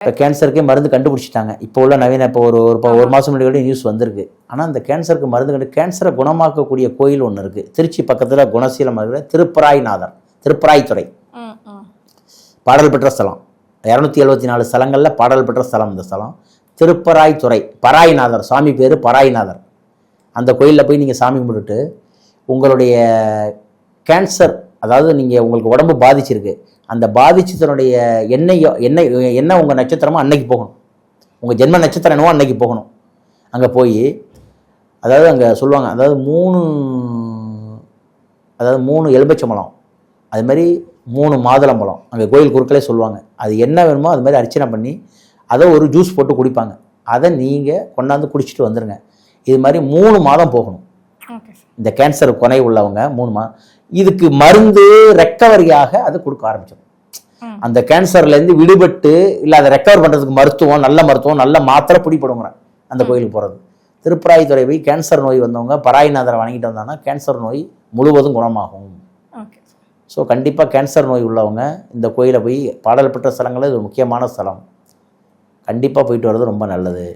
இப்போ கேன்சருக்கே மருந்து கண்டுபிடிச்சிட்டாங்க. இப்போ உள்ள நவீன இப்போ ஒரு மாதம் முன்னாடி கூட நியூஸ் வந்திருக்கு. ஆனால் அந்த கேன்சருக்கு மருந்து கேன்சரை குணமாக்கக்கூடிய கோயில் ஒன்று இருக்குது. திருச்சி பக்கத்தில் குணசீலம் திருப்பராய்நாதர், திருப்பராய்த்துறை பாடல் பெற்ற ஸ்தலம். 274 ஸ்தலங்களில் பாடல் பெற்ற ஸ்தலம் இந்த ஸ்தலம். திருப்பராய்த்துறை, பராய்நாதர் சாமி பேர் பராய்நாதர். அந்த கோயிலில் போய் நீங்கள் சாமி கும்பிட்டுட்டு உங்களுடைய கேன்சர், அதாவது நீங்கள் உங்களுக்கு உடம்பு பாதிச்சிருக்கு, அந்த பாதிச்சதனுடைய என்ன உங்கள் நட்சத்திரமோ அன்னைக்கு போகணும். உங்கள் ஜென்ம நட்சத்திரம் என்னவோ அன்னைக்கு போகணும். அங்கே போய் அதாவது அங்கே சொல்லுவாங்க, அதாவது 3 எலும்பச்சம்பழம், அது மாதிரி 3 மாதுளம்பழம் அங்கே கோயில் குருக்களே சொல்லுவாங்க. அது என்ன வேணுமோ அது மாதிரி அர்ச்சனை பண்ணி அதை ஒரு ஜூஸ் போட்டு குடிப்பாங்க. அதை நீங்கள் கொண்டாந்து குடிச்சிட்டு வந்துடுங்க. இது மாதிரி 3 மாதம் போகணும். இந்த கேன்சர் கொனை உள்ளவங்க 3 மாதம் இதுக்கு மருந்து ரெக்கவரியாக அது கொடுக்க ஆரம்பிச்சிடும். அந்த கேன்சர்லேருந்து விடுபட்டு இல்லை அதை ரெக்கவர் பண்ணுறதுக்கு மருத்துவம், நல்ல மாத்திரை பிடிப்படுங்கிறேன் அந்த கோயிலுக்கு போகிறது. திருப்பராய்த்துறை போய் கேன்சர் நோய் வந்தவங்க பராய்நாதரை வணங்கிட்டு வந்தாங்கன்னா கேன்சர் நோய் முழுவதும் குணமாகும். ஸோ கண்டிப்பாக கேன்சர் நோய் உள்ளவங்க இந்த கோயிலை போய் பாடல் பெற்ற ஸ்தலங்களில் இது ஒரு முக்கியமான ஸ்தலம். கண்டிப்பாக போயிட்டு வர்றது ரொம்ப நல்லது.